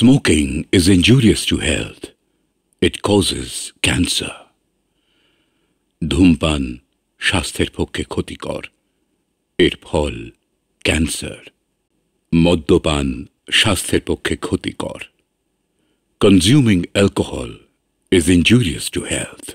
Smoking is injurious to health. It causes cancer. ধূমপান স্বাস্থ্যের পক্ষে ক্ষতিকর। এর ফল ক্যান্সার। মদ্যপান স্বাস্থ্যের পক্ষে ক্ষতিকর। Consuming alcohol is injurious to health.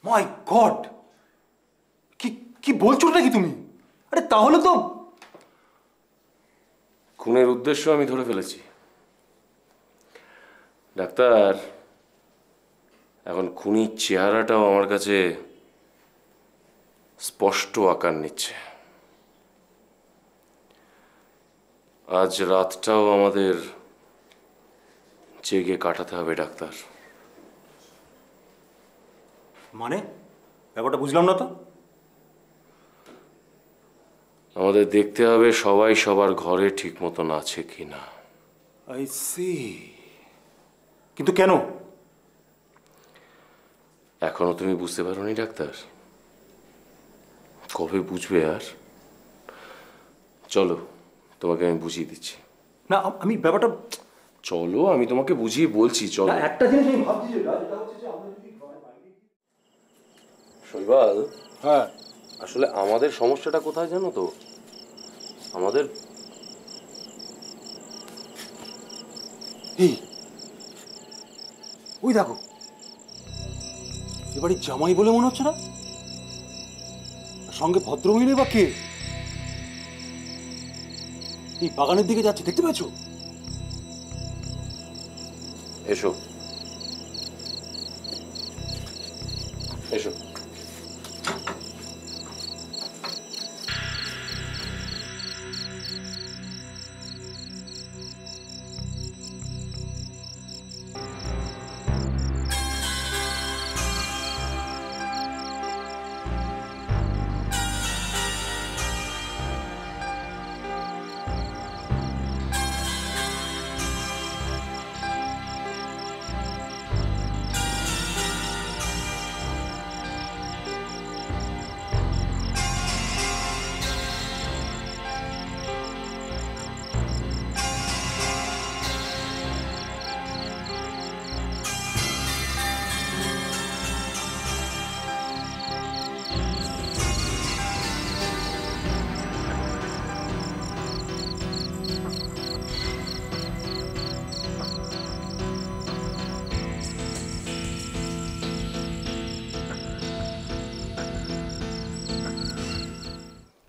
My god, কি কি বলছো নাকি তুমি? আরে তাহলে তো খুনের উদ্দেশ্য আমি ধরে ফেলেছি ডাক্তার। এখন খুনির চেহারাটাও আমার কাছে স্পষ্ট আকার নিচ্ছে। আজ রাতটাও আমাদের জেগে কাটাতে হবে ডাক্তার। মানে ব্যাপারটা বুঝলাম না তো। আমাদের দেখতে হবে সবাই সবার ঘরে ঠিক মতন আছে কিনা। আই সি, কিন্তু কেন? এখনো তুমি বুঝতে পারোনি ডাক্তার? কবে বুঝবে আর? চলো তোমাকে আমি বুঝিয়ে দিচ্ছি। না আমি ব্যাপারটা, চলো আমি তোমাকে বুঝিয়ে বলছি, চলো। একটা জিনিস আমি ভাবছি যেটা হচ্ছে যে আমরা যদি শৈবাল, হ্যাঁ আসলে আমাদের সমস্যাটা কোথায় জানো তো? আমাদের এই ওই দেখো, এবারে জামাই বলে মনে হচ্ছে না, সঙ্গে ভদ্রমহিলা বা কে এই বাগানের দিকে যাচ্ছে, দেখতে পেয়েছো? এসো এসো।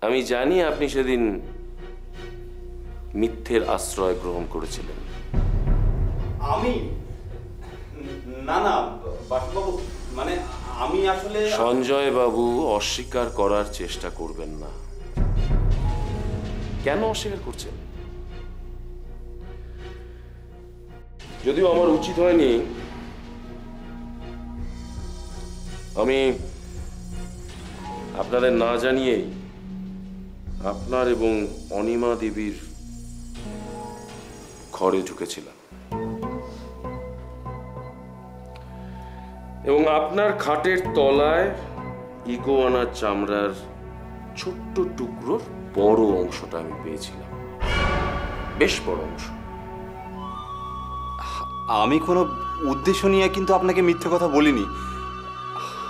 আমি জানি আপনি সেদিন মিথ্যের আশ্রয় গ্রহণ করেছিলেন। আমি না না বাসুবাবু, মানে আমি আসলে সঞ্জয় বাবু অস্বীকার করার চেষ্টা করবেন না। কেন অস্বীকার করছেন? যদিও আমার উচিত হয়নি, আমি আপনাদের না জানিয়েই আপনার এবং অনিমা দেবীর ঘরে ঢুকেছিলাম এবং আপনার খাটের তলায় ইগোয়ানার চামড়ার ছোট্ট টুকরোর বড় অংশটা আমি পেয়েছিলাম, বেশ বড় অংশ। আমি কোনো উদ্দেশ্য নিয়ে কিন্তু আপনাকে মিথ্যে কথা বলিনি।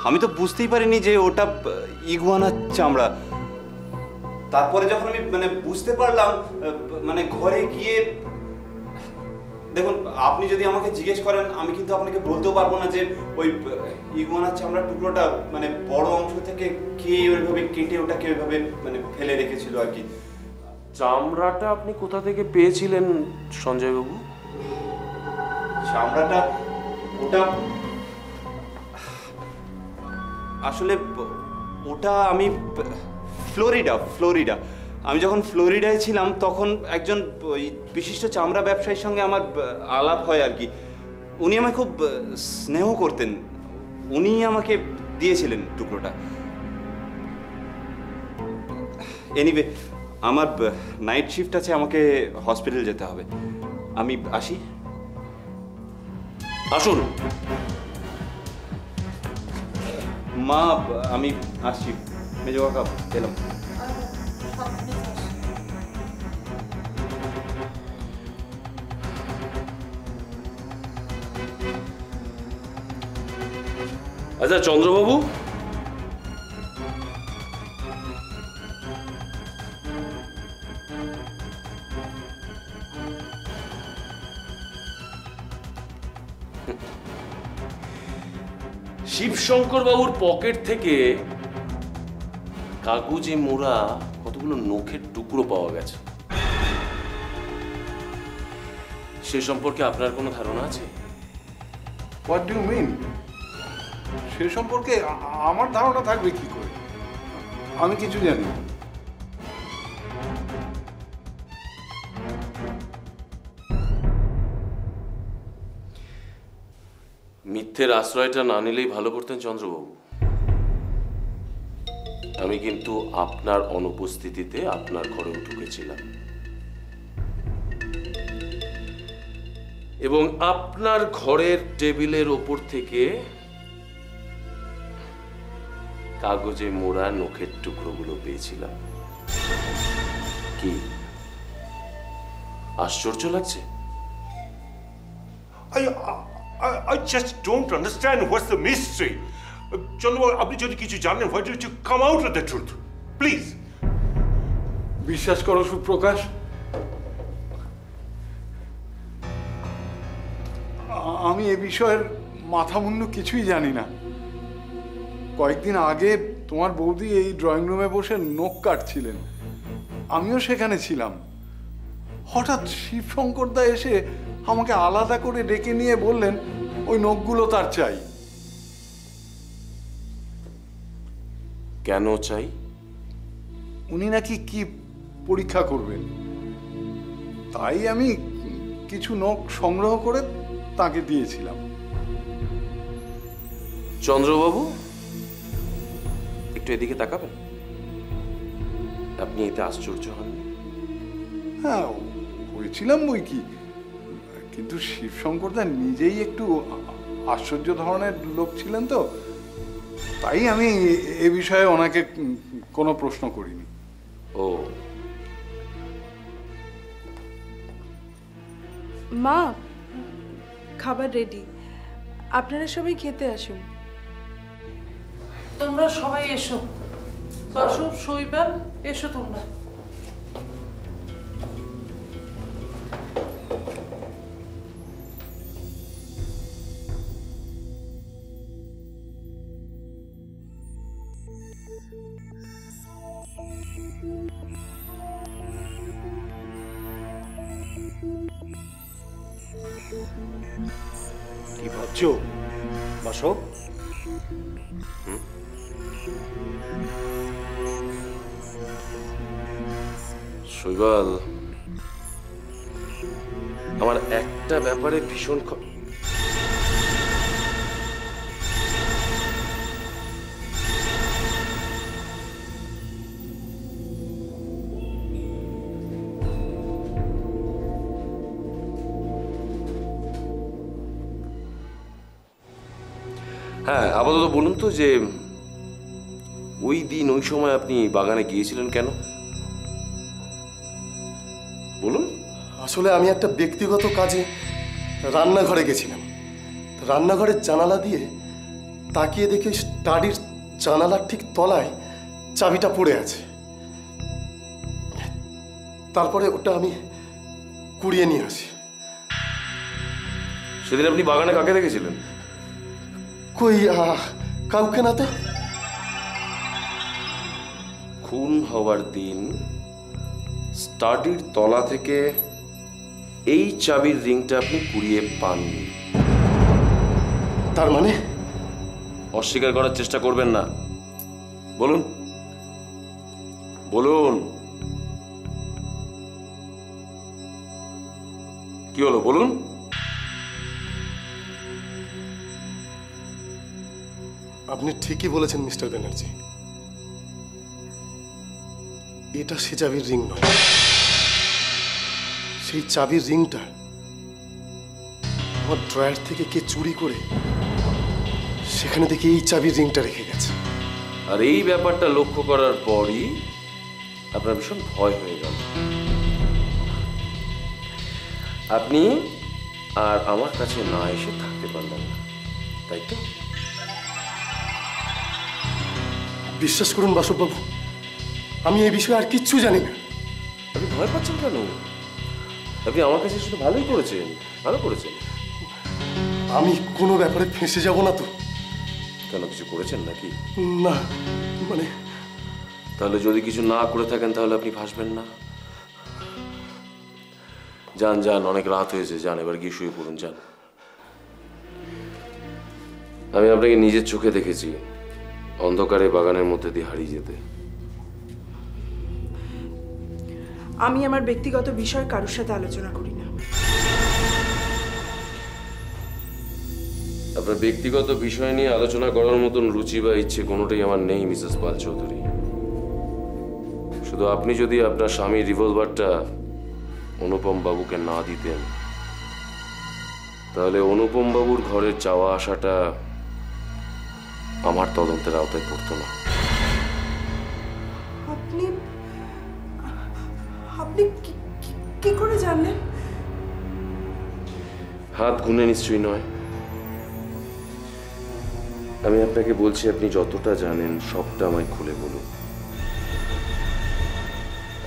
আমি তো বুঝতেই পারিনি যে ওটা ইগুয়ানার চামড়া। তারপরে যখন আমি মানে বুঝতে পারলাম, মানে ঘরে গিয়ে দেখুন, আপনি যদি আমাকে জিজ্ঞেস করেন আমি কিন্তু আপনাকে বলতেও পারবো না যে ওই ইগুয়ানার চামড়ার টুকরোটা মানে বড় অংশ থেকে কে ওইভাবে কেটে ওটাকে ওইভাবে মানে ফেলে রেখেছিল আর কি। চামড়াটা আপনি কোথা থেকে পেয়েছিলেন সঞ্জয় বাবু? চামড়াটা ওটা আসলে ওটা আমি ফ্লোরিডা আমি যখন ফ্লোরিডায় ছিলাম তখন একজন ওই বিশিষ্ট চামড়া ব্যবসায়ীর সঙ্গে আমার আলাপ হয় আর কি। উনি আমায় খুব স্নেহ করতেন, উনি আমাকে দিয়েছিলেন টুকরোটা। এনিওয়ে, আমার নাইট শিফট আছে, আমাকে হসপিটাল যেতে হবে। আমি আসি। আসুন। মা, আমি আসছি। মেজো কাকা এলাম। আচ্ছা চন্দ্রবাবু, শিবশঙ্কর বাবুর পকেট থেকে কাগজে মোড়া কতগুলো নখের টুকরো পাওয়া গেছে, সে সম্পর্কে আপনার কোনো ধারণা আছে? What do you mean? সে সম্পর্কে আমার ধারণা থাকবে কি করে? আমি কিছু জানি না। মিথ্যের আশ্রয়টা না নিলেই ভালো করতেন চন্দ্রবাবু। আমি কিন্তু আপনার অনুপস্থিতিতে আপনার ঘরেও ঢুকেছিলাম এবং আপনার ঘরের টেবিলের ওপর থেকে কাগজে মোড়া নখের টুকরোগুলো পেয়েছিলাম। কি আশ্চর্য লাগছে? I just don't understand what's the mystery. Chandrababu, আপনি যদি কিছু জানেন, why don't you come out with the truth, please? বিশ্বাস করো সুপ্রকাশ, আমি এ বিষয়ের মাথা মুন্ডু কিছুই জানি না। কয়েকদিন আগে তোমার বৌদি এই ড্রয়িং রুমে বসে নখ কাটছিলেন, আমিও সেখানে ছিলাম। হঠাৎ শিবশঙ্করদা এসে আমাকে আলাদা করে ডেকে নিয়ে বললেন ওই নখগুলো তার চাই। কেন চাই? উনি নাকি কি পরীক্ষা করবেন, তাই আমি কিছু নখ সংগ্রহ করে তাকে দিয়েছিলাম। চন্দ্রবাবু, একটু এদিকে তাকাবেন। আপনি এতে আশ্চর্য হননি? হ্যাঁ, হয়েছিলাম বই কি, কিন্তু শিবশঙ্করদা নিজেই একটু আশ্চর্য ধরনের লোক ছিলেন তো, তাই আমি এ বিষয়ে ওনাকে কোনো প্রশ্ন করিনি। ও, মা, খাবার রেডি, আপনারা সবাই খেতে আসুন। তোমরা সবাই এসো, বসো, শৈবাল, এসো তোমরা। কি ভাবছো বাসব? শৈবাল, আমার একটা ব্যাপারে ভীষণ হ্যাঁ, আপাতত বলুন তো যে ওই দিন ওই সময় আপনি বাগানে গিয়েছিলেন কেন? বলুন। আসলে আমি একটা ব্যক্তিগত কাজে রান্নাঘরে গেছিলাম। রান্নাঘরের জানালা দিয়ে তাকিয়ে দেখি স্টাডির জানালার ঠিক তলায় চাবিটা পড়ে আছে। তারপরে ওটা আমি কুড়িয়ে নিয়ে আসি। সেদিন আপনি বাগানে কাকে দেখেছিলেন? কই, কাউকে না তো। খুন হওয়ার দিন স্টাডির তলা থেকে এই চাবির রিংটা আপনি কুড়িয়ে পাননি। তার মানে? অস্বীকার করার চেষ্টা করবেন না, বলুন বলুন। কি হলো বলুন? আপনি ঠিকই বলেছেন মিস্টার ব্যানার্জি, এটা সে চাবির রিং নয়। সেই চাবির রিংটা আমার ড্রয়ার থেকে কে চুরি করে সেখানে দেখি এই চাবির রিংটা রেখে গেছে। আর এই ব্যাপারটা লক্ষ্য করার পরই আপনার ভীষণ ভয় হয়ে গেল। আপনি আর আমার কাছে না এসে থাকতে পারলেন না, তাই তো? বিশ্বাস করুন বাসববাবু, আমি এই বিষয়ে আর কিচ্ছু জানি না। আপনি ভয় পাচ্ছেন কেন? আপনি আমার কাছে শুধু ভালোই করেছেন, ভালো করেছেন। আমি কোনো ব্যাপারে ফেঁসে যাব না তো? কেন কিছু করেছেন নাকি? না মানে তাহলে যদি কিছু না করে থাকেন তাহলে আপনি ভাসবেন না। যান যান, অনেক রাত হয়েছে, যান এবার গিয়ে শুয়ে পড়ুন, যান। আমি আপনাকে নিজের চোখে দেখেছি অন্ধকারে বাগানের মধ্যে দিয়ে হারিয়ে যেতে। আমি আমার ব্যক্তিগত বিষয় কারোর সাথে আলোচনা করি না। আপনার ব্যক্তিগত বিষয় নিয়ে আলোচনা করার মতন রুচি বা ইচ্ছে কোনোটাই আমার নেই মিসেস পাল চৌধুরী। শুধু আপনি যদি আপনার স্বামীর রিভলভারটা অনুপম বাবুকে না দিতেন তাহলে অনুপম বাবুর ঘরের যাওয়া আসাটা আমার তদন্তের আওতায় পড়তো না। আপনি আপনি কি করে জানলেন? হাত গুনে নিশ্চয়ই নয়। আমি আপনাকে বলছি, আপনি যতটা জানেন সবটা আমায় খুলে বলুন।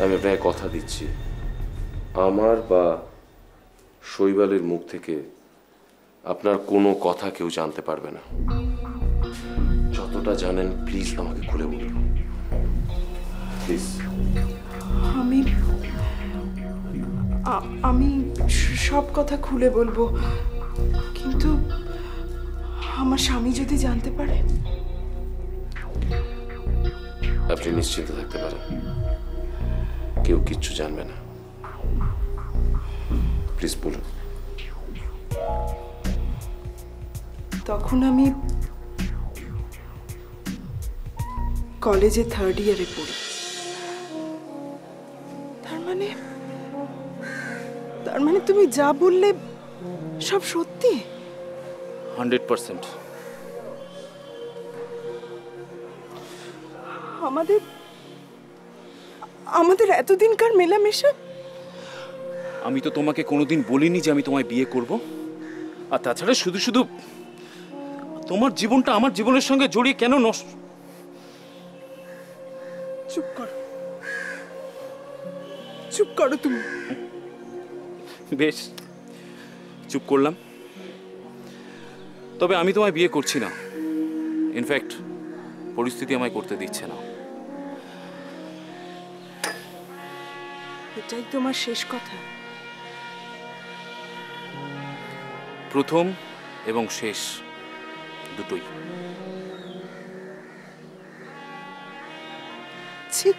আমি আপনাকে কথা দিচ্ছি, আমার বা শৈবালের মুখ থেকে আপনার কোনো কথা কেউ জানতে পারবে না। যতটা জানেন প্লিজ আমাকে খুলে বলুন, প্লিজ। আমি সব কথা খুলে বলবো, কিন্তু আমার স্বামী যদি জানতে পারে? আপনি নিশ্চিন্ত থাকতে পারেন, কেউ কিচ্ছু জানবে না। প্লিজ বলুন। তখন আমি কলেজে 3rd ইয়ারে পড়ি। তার মানে তুমি যা বললে সব সত্যি? 100%। আমাদের এতদিনকার মেলামেশা। আমি তো তোমাকে কোনোদিন বলিনি যে আমি তোমায় বিয়ে করব। আর তাছাড়া শুধু শুধু তোমার জীবনটা আমার জীবনের সঙ্গে জড়িয়ে কেন নষ্ট? চুপ করো তুমি। বেশ, চুপ করলাম। তবে আমি তোমায় বিয়ে করছি না। ইনফ্যাক্ট পরিস্থিতি আমায় করতে দিচ্ছে না। এটাই তোমার শেষ কথা? প্রথম এবং শেষ দুটোই। ছি,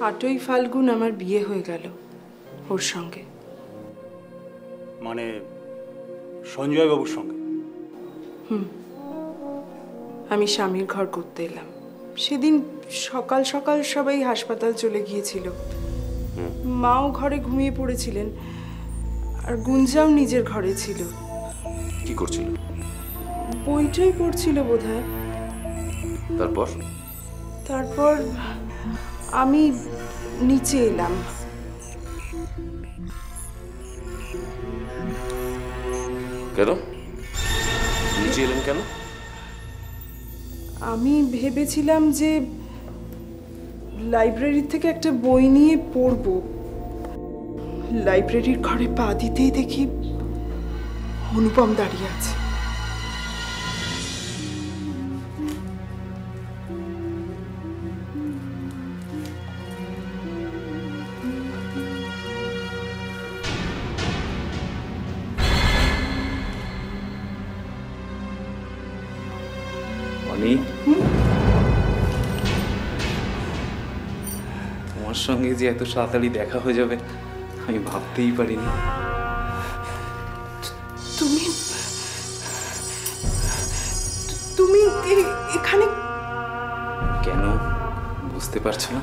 আটই ফাল্গুন আমার বিয়ে হয়ে গেল ওর সঙ্গে। মানে সঞ্জয় বাবুর সঙ্গে? আমি স্বামীর ঘর করতে এলাম। সেদিন সকাল সকাল সবাই হাসপাতাল চলে গিয়েছিল। মাও ঘরে ঘুমিয়ে পড়েছিলেন, আর গুঞ্জাও নিজের ঘরে ছিল। কি করছিল? বইটাই পড়ছিল বোধহয়। তারপর আমি নিচে এলাম। কেন নিচে এলেন কেন? আমি ভেবেছিলাম যে লাইব্রেরি থেকে একটা বই নিয়ে পড়ব। লাইব্রেরির ঘরে পা দিতেই দেখি অনুপম দাঁড়িয়ে আছে। তোমার সঙ্গে যে এত তাড়াতাড়ি দেখা হয়ে যাবে আমি ভাবতেই পারিনি। তুমি তুমি এখানে কেন বুঝতে পারছো না?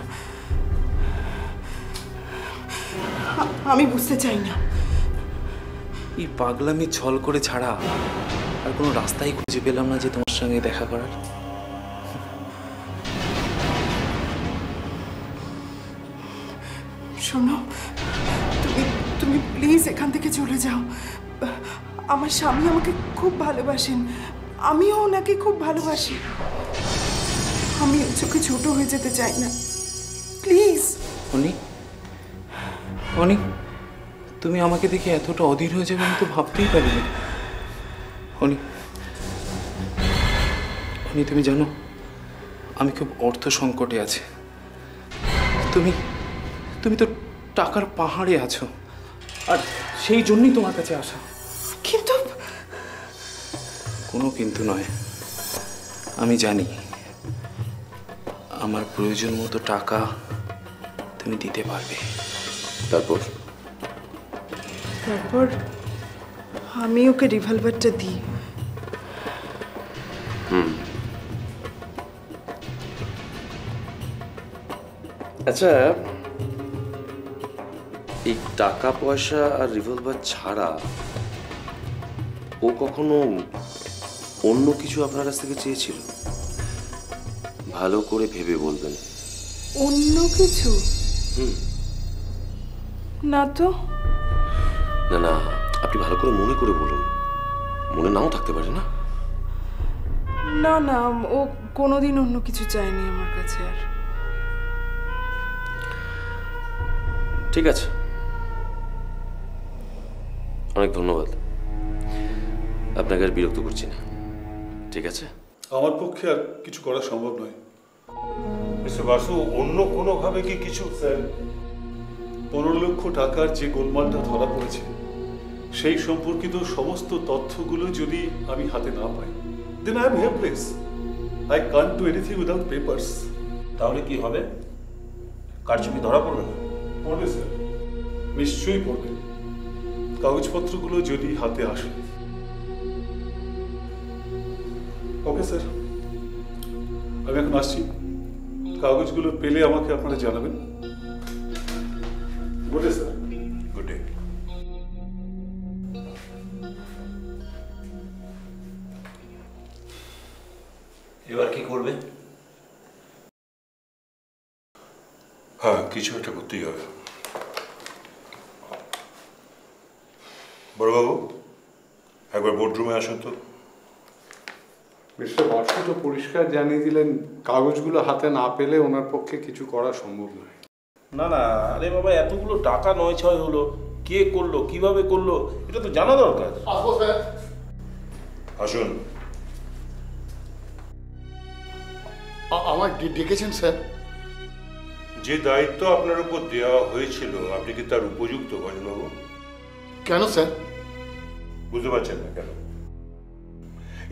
আমি বুঝতে চাই না। এই পাগলামি ছল করে ছাড়া আর কোনো রাস্তাই খুঁজে পেলাম না যে তোমার সঙ্গে দেখা করার। শোনো, তুমি প্লিজ এখান থেকে চলে যাও। আমার স্বামী আমাকে খুব ভালোবাসেন, আমিও ওনাকে খুব ভালোবাসি। আমি ওর চোখে ছোট হয়ে যেতে চাই না, প্লিজ। অনি, অনি, তুমি আমাকে দেখে এতটা অধীর হয়ে যাবে আমি তো ভাবতেই পারিনি। অনি, অনি, তুমি জানো আমি খুব অর্থ সংকটে আছি। তুমি তুমি তো টাকার পাহাড়ে আছো, আর সেই জন্যই তোমার কাছে আসা। কিন্তু কোনো কিন্তু নয়, আমি জানি আমার প্রয়োজন মতো টাকা তুমি দিতে পারবে। তারপর তারপর আমি ওকে রিভলভারটা দিই। আচ্ছা, এই টাকা পয়সা আর রিভলভার ছাড়া ও কখনো অন্য কিছু আপনার কাছ থেকে চেয়েছিল? ভালো করে ভেবে বলবেন। অন্য কিছু? না তো। না না, আপনি ভালো করে মনে করে বলুন, মনে নাও থাকতে পারে না। না না, ও কোনোদিন অন্য কিছু চায়নি আমার কাছে। আর ঠিক আছে, অনেক ধন্যবাদ, আপনাকে আর বিরক্ত করছি না। ঠিক আছে, আমার পক্ষে আর কিছু করা সম্ভব নয়। মিস্টার বাসু, অন্য কোনোভাবে কি কিছু? স্যার, 15 লক্ষ টাকার যে গোলমালটা ধরা পড়েছে সেই সম্পর্কিত সমস্ত তথ্যগুলো যদি আমি হাতে না পাই, then I am helpless. I can't do anything without papers. তাহলে কি হবে? কারচুপি ধরা পড়বে না? পড়বে স্যার, নিশ্চয়ই পড়বে। কাগজপত্রগুলো যদি হাতে আসে। ওকে স্যার, আমি এখন আসছি। কাগজগুলো পেলে আমাকে আপনারা জানাবেন। Good day sir. Good day. এবার কি করবে? হ্যাঁ, কিছু একটা করতেই হবে। বড়বাবু, একবার বোর্ডরুমে আসুন তো। মিস্টার বসু তো পরিষ্কার জানিয়ে দিলেন কাগজগুলো হাতে না পেলে ওনার পক্ষে কিছু করা সম্ভব নয়। না না, আরে বাবা, এতগুলো টাকা নয় ছয় হলো, কে করলো, কিভাবে করলো, এটা তো জানা দরকার। আসুন। আমার ডেকেছেন স্যার? যে দায়িত্ব আপনার উপর দেওয়া হয়েছিল আপনি কি তার উপযুক্ত ভজনবাবু? কেন স্যার? বুঝতে পারছেন না কেন?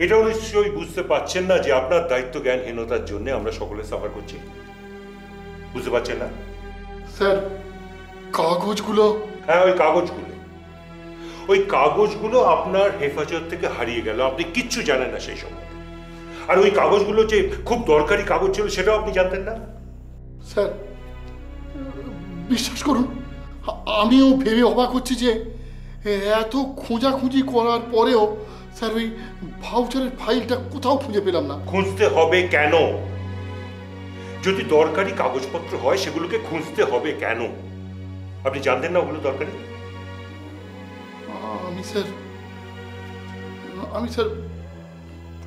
এটাও নিশ্চয়ই বুঝতে পারছেন না যে আপনার দায়িত্ব জ্ঞানহীনতার জন্য আমরা সকলে সাফার করছি। বুঝতে পারছেন না? স্যার, কাগজগুলো? হ্যাঁ, ওই কাগজগুলো আপনার হেফাজত থেকে হারিয়ে গেল, আপনি কিচ্ছু জানেন না সেই সময়। আর ওই কাগজগুলো যে খুব দরকারি কাগজ ছিল সেটাও আপনি জানতেন না। স্যার, বিশ্বাস করুন, আমিও ভেবে অবাক হচ্ছি যে এত খোঁজাখুঁজি করার পরেও স্যার ওই ভাউচারের ফাইলটা কোথাও খুঁজে পেলাম না। খুঁজতে হবে কেন? যদি দরকারি কাগজপত্র হয় সেগুলোকে খুঁজতে হবে কেন? আপনি জানতেন না ওগুলো দরকারি? আমি স্যার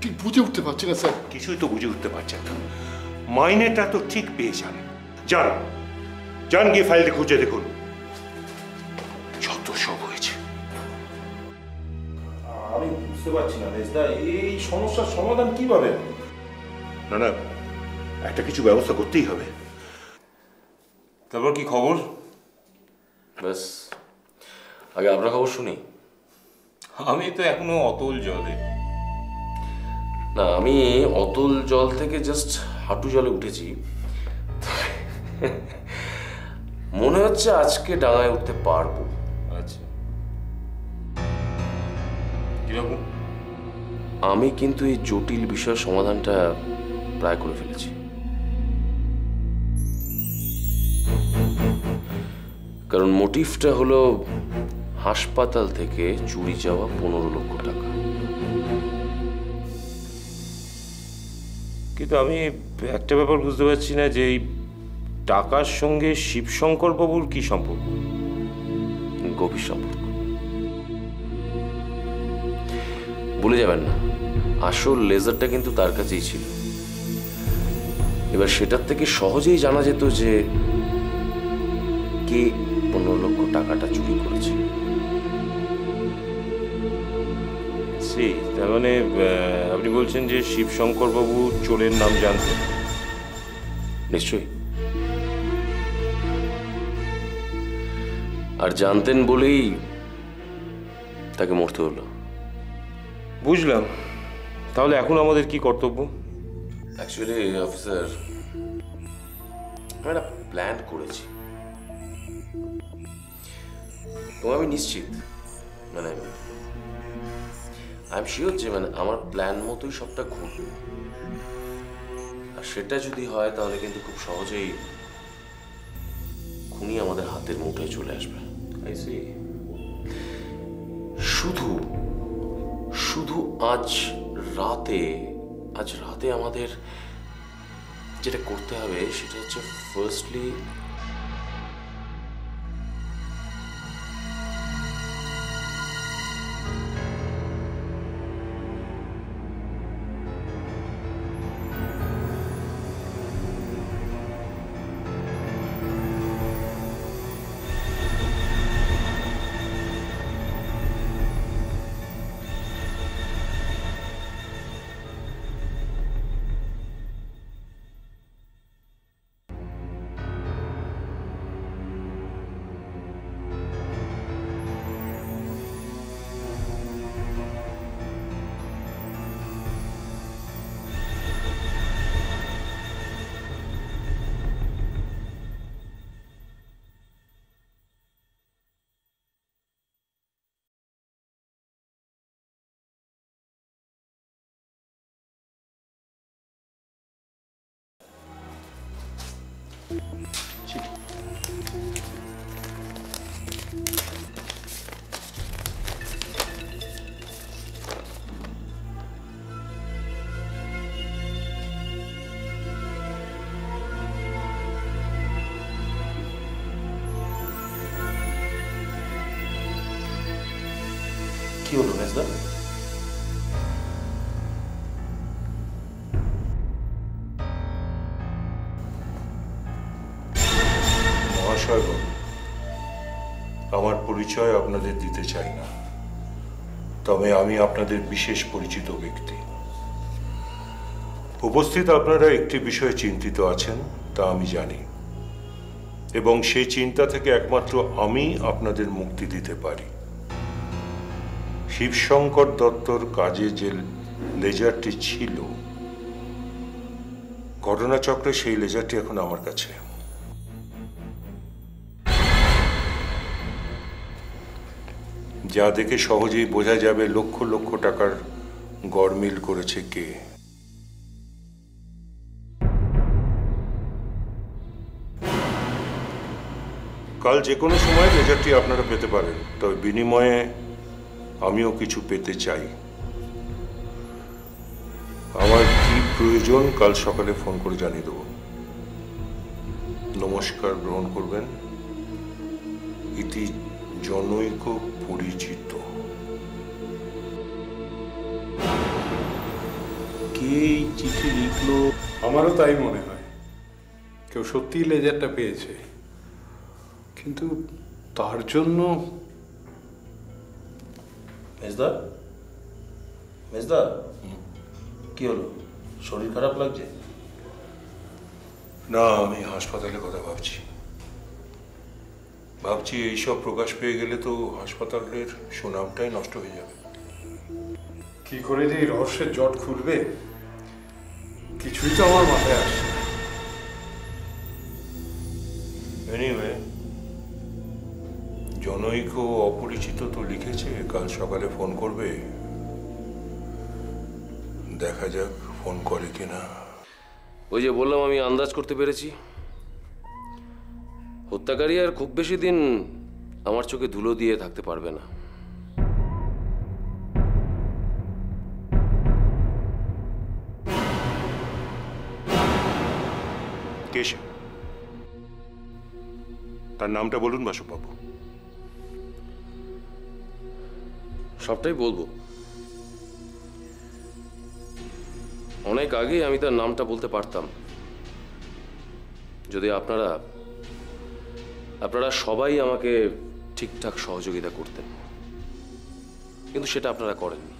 ঠিক বুঝে উঠতে পারছি না স্যার। কিছুই তো বুঝে উঠতে পারছেন না। মাইনেটা তো ঠিক পেয়ে যান। যান গিয়ে ফাইলটা খুঁজে দেখুন। যত সব হয়েছে। আমি বুঝতে পারছি না রেজদা, এই সমস্যার সমাধান কিভাবে? না না, একটা কিছু ব্যবস্থা করতেই হবে। তারপর কি খবর? ব্যাস, আগে আপনার খবর শুনি। আমি তো এখনো অতল জলে। না, আমি অতল জল থেকে জাস্ট হাঁটু জলে উঠেছি। মনে হচ্ছে আজকে ডাঙায় উঠতে পারবো। আচ্ছা, কিরকম? আমি কিন্তু এই জটিল বিষয়ের সমাধানটা প্রায় করে ফেলেছি। কারণ মোটিভটা হলো হাসপাতাল থেকে চুরি যাওয়া 15 লক্ষ টাকা। কিন্তু আমি একটা ব্যাপার বুঝতে পারছি না যে এই টাকার সঙ্গে শিবশঙ্কর বাবুর কি সম্পর্ক? গভীর সম্পর্ক। ভুলে যাবেন না, আসল লেজারটা কিন্তু তার কাছেই ছিল। এবার সেটার থেকে সহজেই জানা যেত যে কে 15 লক্ষ টাকাটা চুরি করেছে। তার মানে আপনি বলছেন যে শিবশঙ্কর বাবু চোরের নাম জানতেন? নিশ্চয়ই, আর জানতেন বলেই তাকে মরতে হলো। বুঝলাম। তাহলে এখন আমাদের কি কর্তব্য? অ্যাকচুয়ালি অফিসার, আমি একটা প্ল্যান করেছি এবং আমি নিশ্চিত, মানে আই এম শিওর যে মানে আমার প্ল্যান মতোই সবটা ঘটবে। আর সেটা যদি হয় তাহলে কিন্তু খুব সহজেই খুনি আমাদের হাতের মুঠোয় চলে আসবে। শুধু শুধু আজ রাতে আমাদের যেটা করতে হবে সেটা হচ্ছে ফার্স্টলি কি হলো মেজদা? মহাশয় বাবু, আমার পরিচয় আপনাদের দিতে চাই না, তবে আমি আপনাদের বিশেষ পরিচিত ব্যক্তি। উপস্থিত আপনারা একটি বিষয়ে চিন্তিত আছেন তা আমি জানি, এবং সেই চিন্তা থেকে একমাত্র আমি আপনাদের মুক্তি দিতে পারি। শিবশঙ্কর দত্তর কাজে যে লেজারটি ছিল, ঘটনাচক্রে সেই লেজারটি এখন আমার কাছে। যা দেখে সহজেই বোঝা যাবে লক্ষ লক্ষ টাকার গড়মিল করেছে কে। কাল যে কোনো সময় লেজারটি আপনারা পেতে পারেন, তবে বিনিময়ে আমিও কিছু পেতে চাই। আমার কি প্রয়োজন কাল সকালে ফোন করে জানিয়ে দেব। নমস্কার গ্রহণ করবেন। ইতি জনৈক পরিচিত। কে এই চিঠি লিখলো? আমারও তাই মনে হয়, কেউ সত্যিই লেজারটা পেয়েছে, কিন্তু তার জন্য মেজদা কি হলো? শরীর খারাপ লাগছে? না, আমি হাসপাতালের কথা ভাবছি এইসব প্রকাশ পেয়ে গেলে তো হাসপাতালের সুনামটাই নষ্ট হয়ে যাবে। কি করে যে এই রহস্যের জট খুলবে কিছুই তো আমার মাথায় আসছে না। এনিওয়ে, জনৈক অপরিচিত তো লিখেছে কাল সকালে ফোন করবে। দেখা যাক ফোন করে কিনা। ওই যে বললাম আমি আন্দাজ করতে পেরেছি, হত্যাকারী আর খুব বেশি দিন আমার চোখে ধুলো দিয়ে থাকতে পারবে না। কে সে? তার নামটা বলুন বাসুবাবু। সবটাই বলবো। অনেক আগেই আমি তার নামটা বলতে পারতাম, যদি আপনারা সবাই আমাকে ঠিকঠাক সহযোগিতা করতেন, কিন্তু সেটা আপনারা করেননি।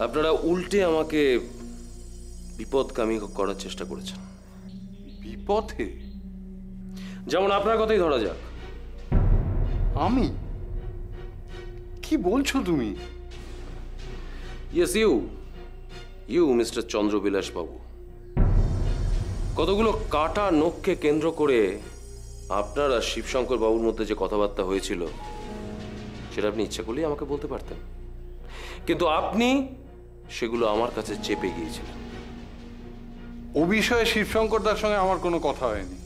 আপনারা উল্টে আমাকে বিপদগামী করার চেষ্টা করেছেন। বিপথে? যেমন আপনার কথাই ধরা যাক। আমি? কি বলছো তুমি? ইয়েস, ইউ মিস্টার চন্দ্রবিলাস বাবু। কতগুলো কাটা নখকে কেন্দ্র করে আপনার আর শিবশঙ্কর বাবুর মধ্যে যে কথাবার্তা হয়েছিল সেটা আপনি ইচ্ছা করলেই আমাকে বলতে পারতেন, কিন্তু আপনি সেগুলো আমার কাছে চেপে গিয়েছিলেন। ও বিষয়ে শিবশঙ্করদার সঙ্গে আমার কোনো কথা হয়নি।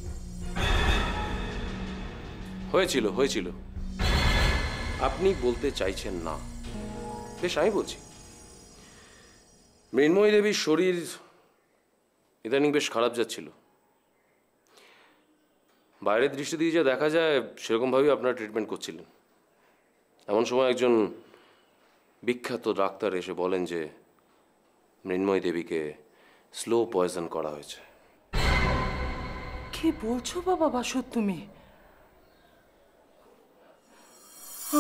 হয়েছিল। আপনি বলতে চাইছেন না, বেশ, আমি বলছি। মৃন্ময়ী দেবীর শরীর ইদানিং বেশ খারাপ যাচ্ছিল। বাইরের দৃষ্টি দিয়ে যা দেখা যায় সেরকমভাবেই আপনারা ট্রিটমেন্ট করছিলেন। এমন সময় একজন বিখ্যাত ডাক্তার এসে বলেন যে মৃন্ময়ী দেবীকে স্লো পয়জন করা হয়েছে। কি বলছো বাবা বাসু তুমি?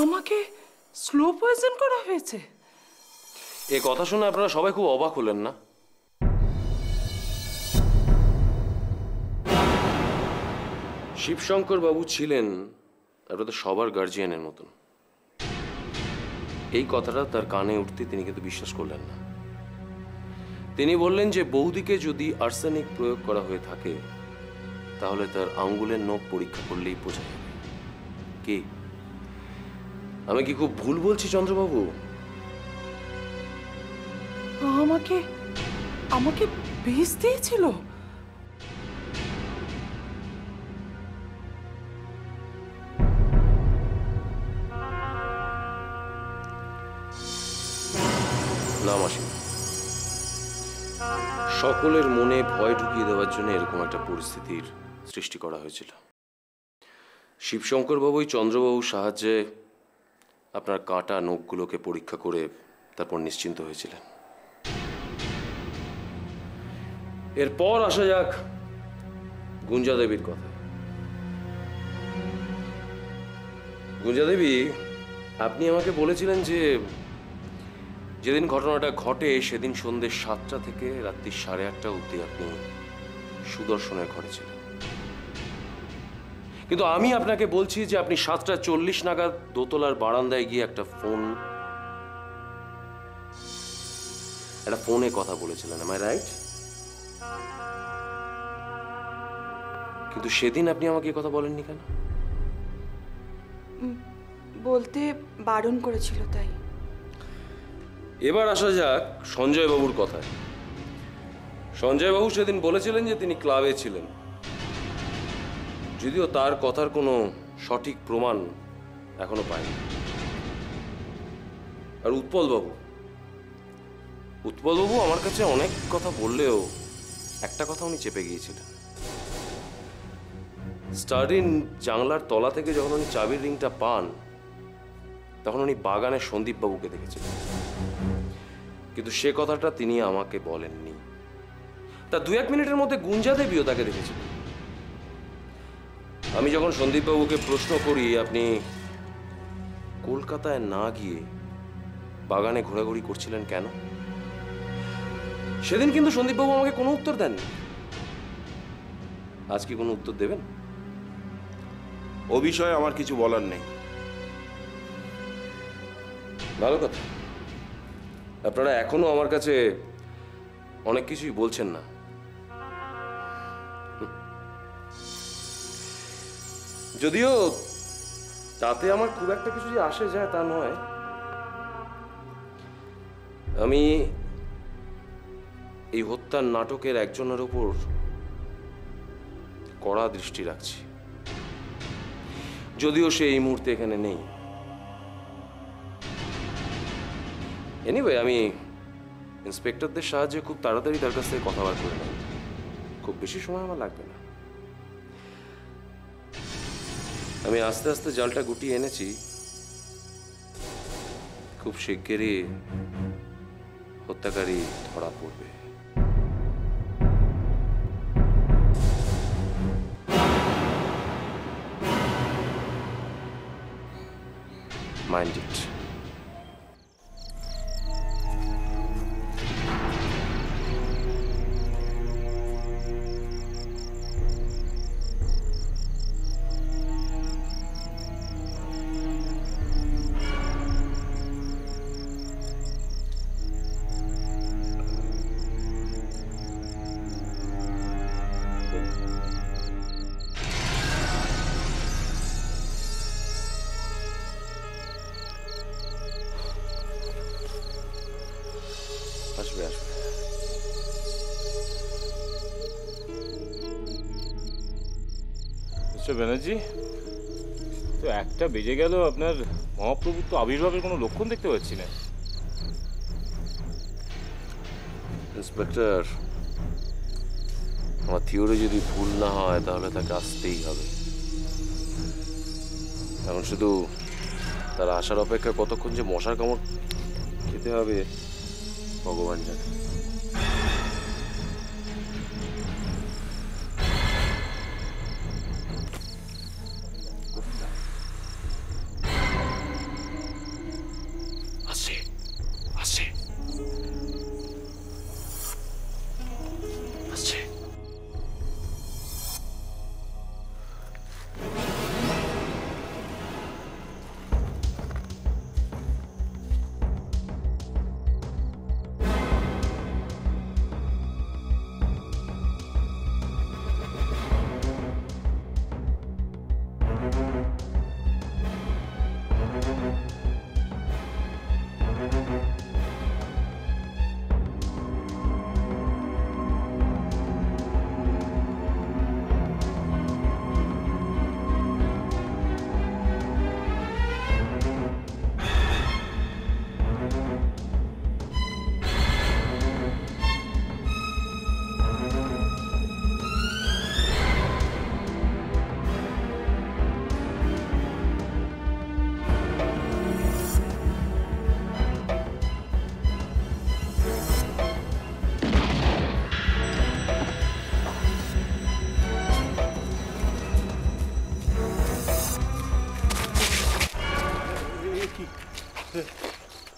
আমাকে স্লো পয়জন করা হয়েছে? এ কথা শুনে আপনারা সবাই খুব অবাক হলেন না? শিবশঙ্কর বাবু ছিলেন আপনাদের সবার গার্জিয়ানের মতন। এই কথাটা তার কানে উঠতে তিনি কিন্তু বিশ্বাস করলেন না। তিনি বললেন যে বৌদিকে যদি আর্সেনিক প্রয়োগ করা হয়ে থাকে তাহলে তার আঙ্গুলের নখ পরীক্ষা করলেই বোঝা যাবে। কি আমি কি খুব ভুল বলছি চন্দ্রবাবু? আমাকে বিষ দিয়েছিল? না মাসি, সকলের মনে ভয় ঢুকিয়ে দেওয়ার জন্য এরকম একটা পরিস্থিতির সৃষ্টি করা হয়েছিল। শিবশঙ্কর বাবুই চন্দ্রবাবুর সাহায্যে আপনার কাটা নখগুলোকে পরীক্ষা করে তারপর নিশ্চিন্ত হয়েছিলেন। এরপর আসা যাক গুঞ্জা দেবীর কথা। গুঞ্জা দেবী, আপনি আমাকে বলেছিলেন যে যেদিন ঘটনাটা ঘটে সেদিন সন্ধ্যে 7টা থেকে রাত্রি 8:30 অবধি আপনি সুদর্শনের ঘরে ছিলেন, কিন্তু আমি আপনাকে বলছি যে আপনি 7:40 নাগাদ দোতলার বারান্দায় গিয়ে একটা ফোনে কথা বলেছিলেন। am I right? কিন্তু সেদিন আপনি আমাকে কথা বলেননি কেন? বলতে বারণ করেছিল তাই। এবার আসা যাক সঞ্জয় বাবুর কথায়। সঞ্জয় বাবু সেদিন বলেছিলেন যে তিনি ক্লাবে ছিলেন, যদিও তার কথার কোনো সঠিক প্রমাণ এখনো পায়নি। আর উৎপল বাবু আমার কাছে অনেক কথা বললেও একটা কথা উনি চেপে গিয়েছিলেন। স্টাডির জানলার তলা থেকে যখন উনি চাবির রিংটা পান তখন উনি বাগানে সন্দীপ বাবুকে দেখেছিলেন, কিন্তু সে কথাটা তিনি আমাকে বলেননি। তা 2-1 মিনিটের মধ্যে গুঞ্জা দেবীও তাকে দেখেছিলেন। আমি যখন সন্দীপ বাবুকে প্রশ্ন করি আপনি কলকাতায় না গিয়ে বাগানে ঘোরাঘুরি করছিলেন কেন, সেদিন কিন্তু সন্দীপ বাবু আমাকে কোনো উত্তর দেননি। আজ কি কোনো উত্তর দেবেন? ও বিষয়ে আমার কিছু বলার নেই। ভালো কথা, আপনারা এখনো আমার কাছে অনেক কিছুই বলছেন না। যদিও তাতে আমার খুব একটা কিছু যে আসে যায় তা নয়। আমি এই হত্যার নাটকের একজনের উপর কড়া দৃষ্টি রাখছি, যদিও সে এই মুহূর্তে এখানে নেই। এনিওয়ে, আমি ইন্সপেক্টরদের সাহায্যে খুব তাড়াতাড়ি তার কাছ থেকে কথাবার্তা করে নেব। খুব বেশি সময় আমার লাগবে না। আমি আস্তে আস্তে জালটা গুটিয়ে এনেছি। খুব শিগগিরই হত্যাকারী ধরা পড়বে। Mind it. আসবে আসবে। মিস্টার ব্যানার্জি, তো 1টা বেজে গেল, আপনার মহাপ্রভুর তো আবির্ভাবের কোনো লক্ষণ দেখতে পাচ্ছি না। ইন্সপেক্টর, আমার থিওরি যদি ভুল না হয় তাহলে তাকে আসতেই হবে। এখন শুধু তার আসার অপেক্ষা, কতক্ষণ যে মশার কামড় খেতে হবে ভগবান জানে। আসে আসে আসছে।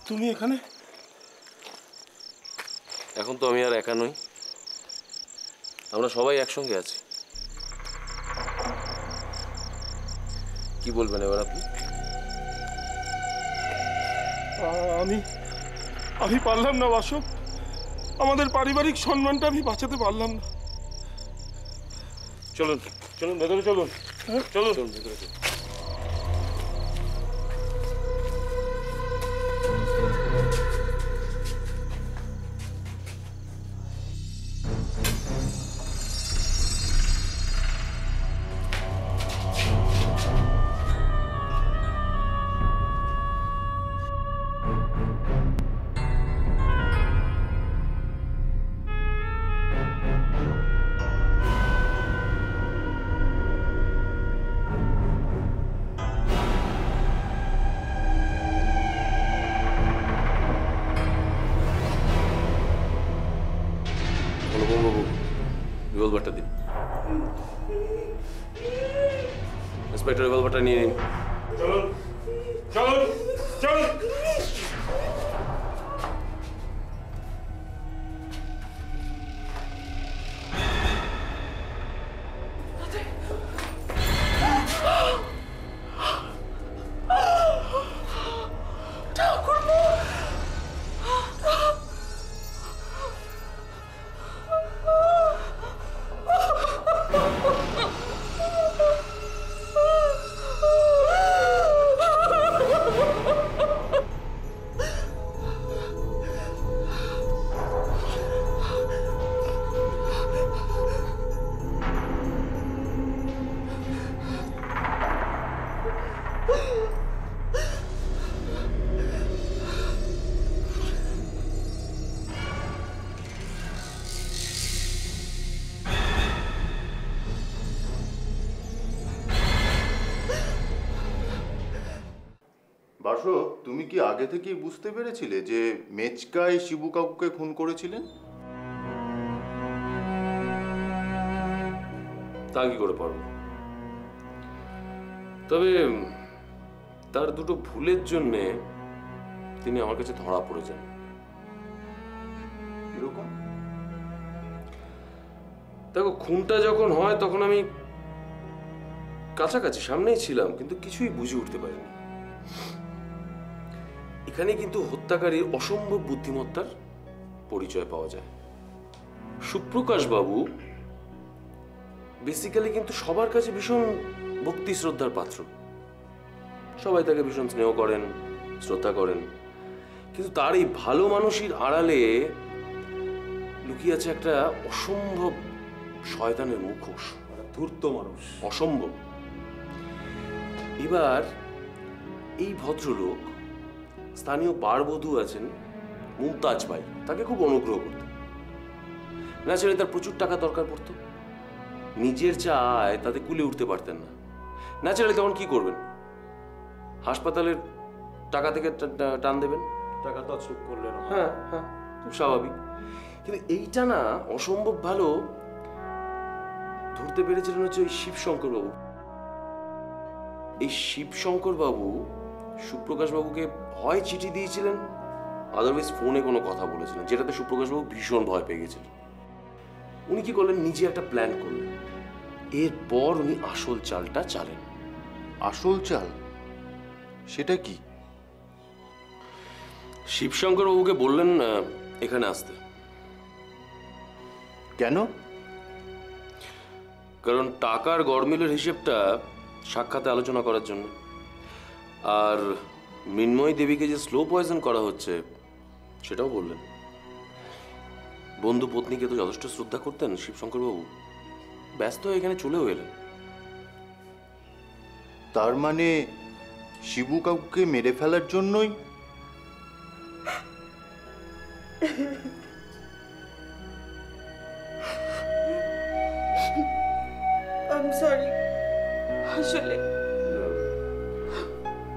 তুমি এখানে? এখন তো আমি আর একা নই, আমরা সবাই একসঙ্গে আছি। কি বলবেন এবার আপনি? আমি পারলাম না বাসু, আমাদের পারিবারিক সম্মানটা আমি বাঁচাতে পারলাম না। চলুন চলুন ভেতরে চলুন, চলুন চলুন ভেতরে চলুন। বাবু, রিভলভারটা দিন। ইন্সপেক্টর, রিভলভারটা নিয়ে নিন। চলুন চলুন চলুন। বাসু, তুমি কি আগে থেকেই বুঝতে পেরেছিলে যে মেচকাই শিবু কাকুকে খুন করেছিলেন? তা কি করে পারবো? তবে তার দুটো ভুলের জন্যে তিনি আমার কাছে ধরা পড়ে যান। এরকম? দেখো, খুনটা যখন হয় তখন আমি কাছাকাছি সামনেই ছিলাম, কিন্তু কিছুই বুঝে উঠতে পারিনি। এখানে কিন্তু হত্যাকারীর অসম্ভব বুদ্ধিমত্তার পরিচয় পাওয়া যায়। সুপ্রকাশ বাবু বেসিক্যালি কিন্তু সবার কাছে ভীষণ ভক্তি শ্রদ্ধার পাত্র। সবাই তাকে ভীষণ স্নেহ করেন, শ্রদ্ধা করেন, কিন্তু তার এই ভালো মানুষের আড়ালে লুকিয়ে আছে একটা অসম্ভব শয়তানের মুখোশ। ধূর্ত মানুষ, অসম্ভব। এবার এই ভদ্রলোক, স্থানীয় বারবধূ আছেন মুমতাজ ভাই, তাকে খুব অনুগ্রহ করতেন। ন্যাচারালি তার প্রচুর টাকা দরকার পড়তো, নিজের যা আয় তাতে কুলে উঠতে পারতেন না। ন্যাচারালি তখন কি করবেন? হাসপাতালের টাকা থেকে টান দেবেন, টাকা তছরূপ করলেন। হ্যাঁ হ্যাঁ, খুব স্বাভাবিক। কিন্তু এইটা না অসম্ভব ভালো ধরতে পেরেছিলেন হচ্ছে ওই শিবশঙ্কর বাবু। এই শিবশঙ্কর বাবু সুপ্রকাশ বাবুকে হয় চিঠি দিয়েছিলেন, আদারওয়াইজ ফোনে কোনো কথা বলেছিলেন, যেটাতে সুপ্রকাশ বাবু ভীষণ ভয় পেয়ে গেছিলেন। উনি কি করলেন? নিজে একটা প্ল্যান করলেন। এরপর উনি আসল চালটা চালেন। আসল চাল? সেটা কি? শিবশঙ্কর বাবুকে বললেন এখানে আসতে। কেন? কারণ টাকার গড়মিলের হিসেবটা সাক্ষাতে আলোচনা করার জন্য। আর মৃন্ময়ী দেবীকে যে স্লো পয়জন করা হচ্ছে সেটাও বললেন। বন্ধু পত্নীকে তো যথেষ্ট শ্রদ্ধা করতেন শিবশঙ্কর বাবু, ব্যস্ত হয়ে এখানে চলেও এলেন। তার মানে শিবু কাকুকে মেরে ফেলার জন্যই? I'm sorry. আসলে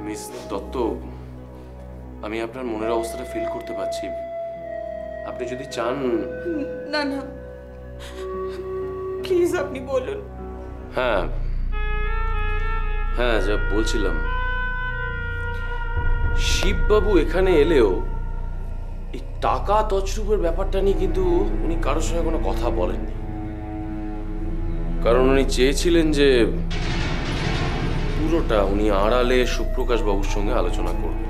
মিস দত্ত, আমি আপনার মনের অবস্থাটা ফিল করতে পারছি। আপনি যদি চান। না না, প্লিজ আপনি বলুন। হ্যাঁ হ্যাঁ, যা বলছিলাম, শিববাবু এখানে এলেও এই টাকা তছরূপের ব্যাপারটা নিয়ে কিন্তু উনি কারোর সঙ্গে কোনো কথা বলেননি। কারণ উনি চেয়েছিলেন যে পুরোটা উনি আড়ালে সুপ্রকাশ বাবুর সঙ্গে আলোচনা করবেন।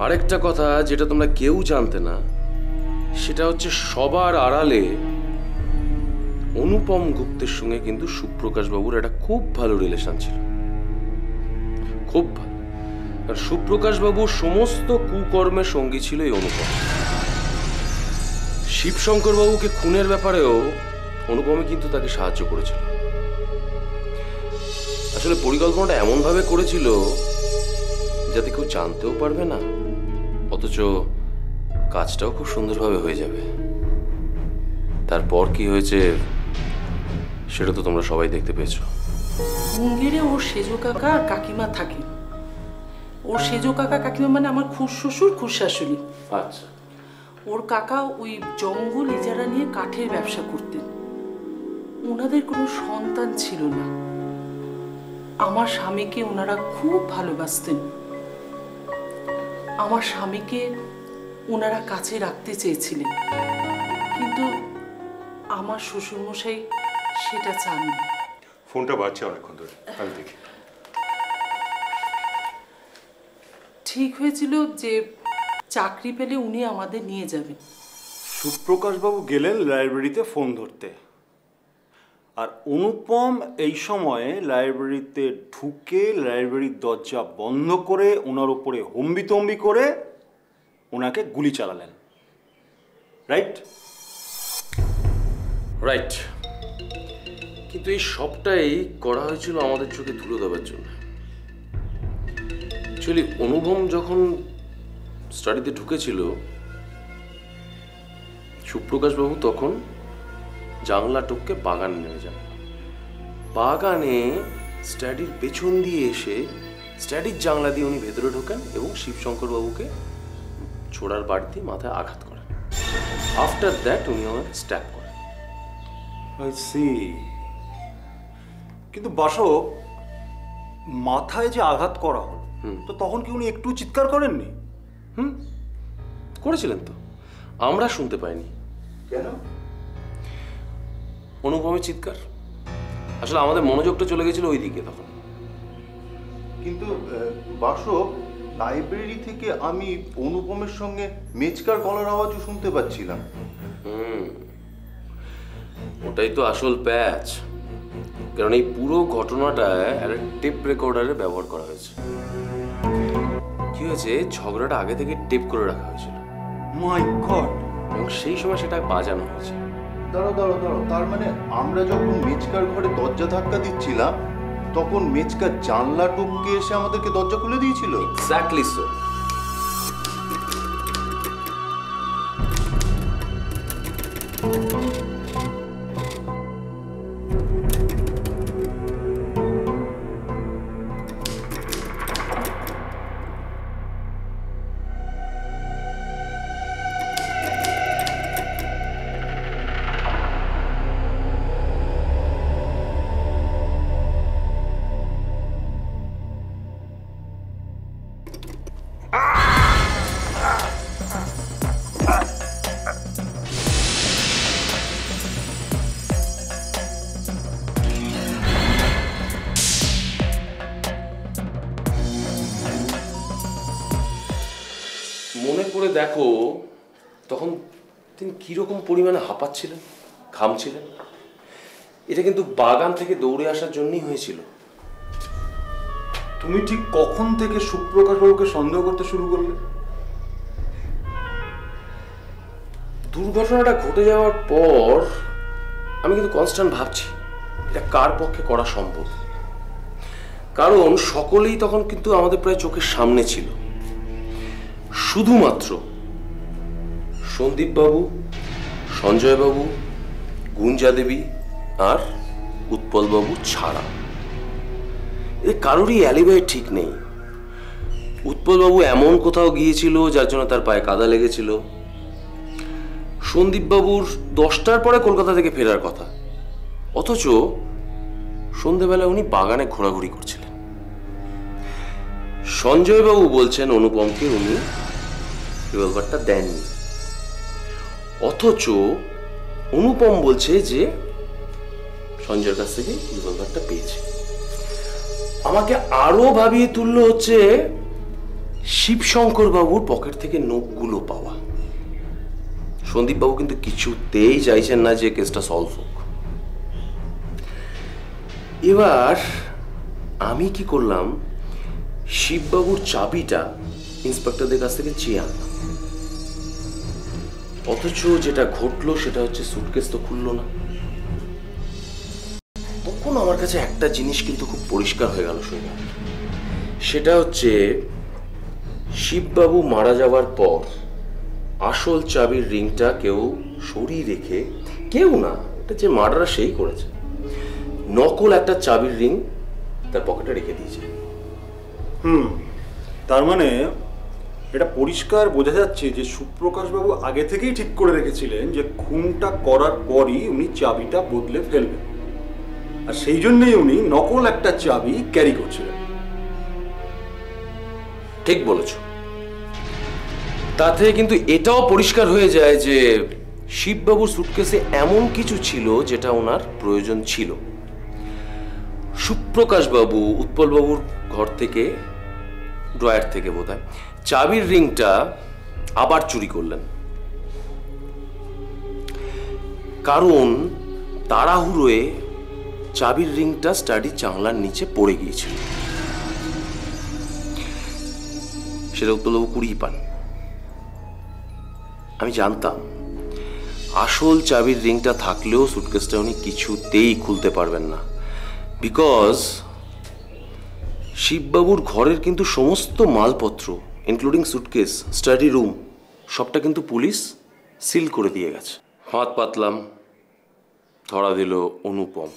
আরেকটা কথা যেটা তোমরা কেউ জানতে না, সেটা হচ্ছে সবার আড়ালে অনুপম গুপ্তের সঙ্গে কিন্তু সুপ্রকাশ বাবুর একটা খুব ভালো রিলেশন ছিল, খুব ভালো। আর সুপ্রকাশ বাবুর সমস্ত কুকর্মের সঙ্গী ছিল এই অনুপম। শিবশঙ্কর বাবুকে খুনের ব্যাপারেও অনুপমে কিন্তু তাকে সাহায্য করেছিল। আসলে পরিকল্পনাটা এমন ভাবে করেছিল যাতে কেউ জানতেও পারবে না, অথচ কাজটাও খুব সুন্দরভাবে হয়ে যাবে। তারপর কি হয়েছে সেটা তো তোমরা সবাই দেখতে পেয়েছো। মুঙ্গেরে ওর সেজো কাকা আর কাকিমা থাকে। ওর সেজো কাকা কাকিমা মানে আমার খুড়শ্বশুর খুড়শাশুড়ি। আচ্ছা। ওর কাকা ওই জঙ্গল ইজারা নিয়ে কাঠের ব্যবসা করতেন। ওনাদের কোনো সন্তান ছিল না। আমার স্বামীকে ওনারা খুব ভালোবাসতেন। আমার স্বামীকে ওনারা কাছে রাখতে চেয়েছিলেন, কিন্তু আমার শ্বশুরমশাই সেটা চাননি। ফোনটা বাজছে অনেকক্ষণ ধরে, আমি দেখি। ঠিক হয়েছিল যে চাকরি পেলে উনি আমাদের নিয়ে যাবেন। সুপ্রকাশবাবু গেলেন লাইব্রেরিতে ফোন ধরতে, আর অনুপম এই সময়ে লাইব্রেরিতে ঢুকে লাইব্রেরির দরজা বন্ধ করে ওনার উপরে হম্বিতম্বি করে ওনাকে গুলি চালালেন। রাইট? রাইট। কিন্তু এই সবটাই করা হয়েছিল আমাদের চোখে ধুলো দেওয়ার জন্য। অ্যাকচুয়ালি অনুপম যখন স্টাডিতে ঢুকেছিল, সুপ্রকাশ বাবু তখন জানলা টপকে বাগানে নেমে যান। বাগানে স্টাডির পেছন দিয়ে এসে স্টাডির জানলা দিয়ে উনি ভেতরে ঢোকেন এবং শিবশঙ্কর বাবুকে ছোড়ার বাড়িতে মাথায় আঘাত করেন। আফটার দ্যাট উনি আমাকে স্ট্যাপ করেন। I see. কিন্তু বাসো, মাথায় যে আঘাত করা হলো, তো তখন কি উনি একটু চিৎকার করেননি? করেছিলেন তো, আমরা শুনতে পাইনি। কেন? অনুপমের চিৎকার, আসলে আমাদের মনোযোগটা চলে গেছিল ওই দিকে তখন। কিন্তু বাসু, লাইব্রেরি থেকে আমি অনুপমের সঙ্গে মেচকার গলার আওয়াজও শুনতে পাচ্ছিলাম। ওটাই তো আসল প্যাচ, কারণ এই পুরো ঘটনাটায় একটা টেপ রেকর্ডারে ব্যবহার করা হয়েছে। কি হয়েছে, ঝগড়াটা আগে থেকে টেপ করে রাখা হয়েছিল। মাই গড! এবং সেই সময় সেটা বাজানো হয়েছে। দাঁড়াও, তার মানে আমরা যখন মেচকার ঘরে দরজা ধাক্কা দিচ্ছিলাম তখন মেচকার জানলা টপকে এসে আমাদেরকে দরজা খুলে দিয়েছিল? Exactly so. মনে করে দেখো তখন তিনি কিরকম পরিমাণে হাঁপাচ্ছিলেন, ঘামছিলেন। এটা কিন্তু বাগান থেকে দৌড়ে আসার জন্যই হয়েছিল। তুমি ঠিক কখন থেকে সুপ্রকাশ বাবুকে সন্দেহ করতে শুরু করলে? দুর্ঘটনাটা ঘটে যাওয়ার পর আমি কিন্তু কনস্ট্যান্ট ভাবছি এটা কার পক্ষে করা সম্ভব, কারণ সকলেই তখন কিন্তু আমাদের প্রায় চোখের সামনে ছিল। শুধুমাত্র সন্দীপবাবু, সঞ্জয়বাবু, গুঞ্জা দেবী আর উৎপলবাবু ছাড়া এ কারোরই অ্যালিবাই ঠিক নেই। উৎপলবাবু এমন কোথাও গিয়েছিল যার জন্য তার পায়ে কাদা লেগেছিল। সন্দীপবাবুর 10টার পরে কলকাতা থেকে ফেরার কথা, অথচ সন্ধেবেলায় উনি বাগানে ঘোরাঘুরি করছিলেন। সঞ্জয়বাবু বলছেন অনুপমকে উনি রিভলভারটা দেননি, অথচ অনুপম বলছে যে সঞ্জয়ের কাছ থেকে রিভলভারটা পেয়েছে। আমাকে আরো ভাবিয়ে তুললো হচ্ছে শিবশঙ্কর বাবুর পকেট থেকে নোটগুলো পাওয়া। সন্দীপ বাবু কিন্তু কিছুতেই চাইছেন না যে কেসটা সলভ হোক। এবার আমি কি করলাম, শিববাবুর চাবিটা ইন্সপেক্টরদের কাছ থেকে চেয়ে আনলাম। অথচ যেটা ঘটলো সেটা হচ্ছে সুটকেস তো খুললো না। তখন আমার কাছে একটা জিনিস কিন্তু খুব পরিষ্কার হয়ে গেল সৈন্য, সেটা হচ্ছে শিববাবু মারা যাওয়ার পর আসল চাবির রিংটা কেউ সরিয়ে রেখে, কেউ না, এটা যে মার্ডার সেই করেছে, নকল একটা চাবির রিং তার পকেটে রেখে দিয়েছে। তার মানে এটা পরিষ্কার বোঝা যাচ্ছে যে সুপ্রকাশ বাবু আগে থেকেই ঠিক করে রেখেছিলেন যে খুনটা করার পরই উনি চাবিটা বদলে ফেলবেন, আর সেই জন্যই উনি নকল একটা চাবি ক্যারি করছিলেন। ঠিক বলেছ। তাতে কিন্তু এটাও পরিষ্কার হয়ে যায় যে শিববাবুর সুটকেসে এমন কিছু ছিল যেটা ওনার প্রয়োজন ছিল। সুপ্রকাশ বাবু উৎপলবাবুর ঘর থেকে, ড্রয়ার থেকে বোধহয়, চাবির রিংটা আবার চুরি করলেন, কারণ তাড়াহুড়োয় চাবির রিংটা স্টাডি জানলার নিচে পড়ে গিয়েছিল। সেটা উৎপলবাবু কুড়িয়ে পান। আমি জানতাম আসল চাবির রিংটা থাকলেও সুটকেসটা উনি কিছুতেই খুলতে পারবেন না, বিকজ শিববাবুর ঘরের কিন্তু সমস্ত মালপত্র ইনক্লুডিং সুটকেস, স্টাডি রুম, সবটা কিন্তু পুলিশ সিল করে দিয়ে গেছে। হাত পাতলাম, ধরা দিল অনুপম।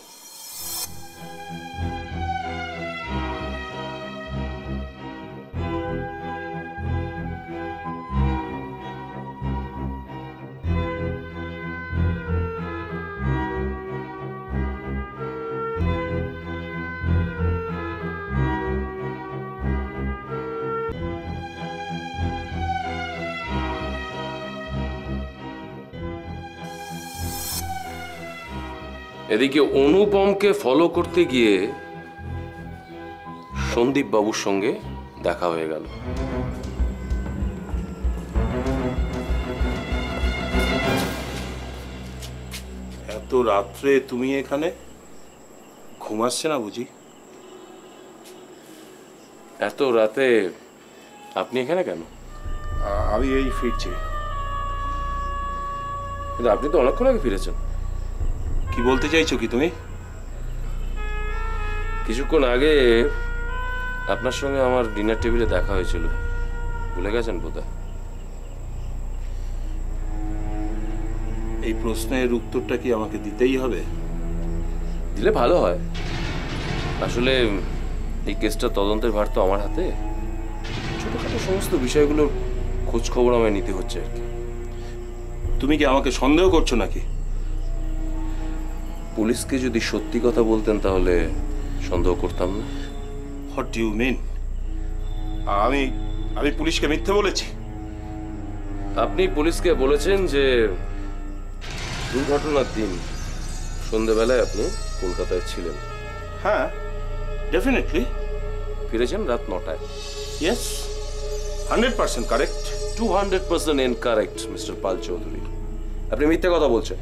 এদিকে অনুপমকে ফলো করতে গিয়ে সন্দীপ বাবুর সঙ্গে দেখা হয়ে গেল। এত রাত্রে তুমি এখানে? ঘুমাচ্ছে না বুঝি? এত রাতে আপনি এখানে কেন? আমি এই ফিরছি। কিন্তু আপনি তো অনেকক্ষণ আগে ফিরেছেন। কি বলতে চাইছো কি তুমি? কিছুক্ষণ আগে আপনার সঙ্গে আমার ডিনার টেবিলে দেখা হয়েছিল, ভুলে গেছেন বোধহয়। এই প্রশ্নের উত্তরটা কি আমাকে দিতেই হবে? দিলে ভালো হয়। আসলে এই কেসটা তদন্তের ভার তো আমার হাতে। ছোটখাটো সমস্ত বিষয়গুলোর খোঁজ খবর আমায় নিতে হচ্ছে আর কি। তুমি কি আমাকে সন্দেহ করছো নাকি? পুলিশকে যদি সত্যি কথা বলতেন তাহলে সন্দেহ করতাম না। What do you mean? আমি পুলিশকে মিথ্যে বলেছি? আপনি পুলিশকে বলেছেন যে দুর্ঘটনার দিন সন্ধ্যেবেলায় আপনি কলকাতায় ছিলেন। হ্যাঁ, ডেফিনেটলি। ফিরেছেন রাত 9টায়। Yes, 100% correct. 200% incorrect mister Pal Chowdhury. আপনি মিথ্যে কথা বলছেন।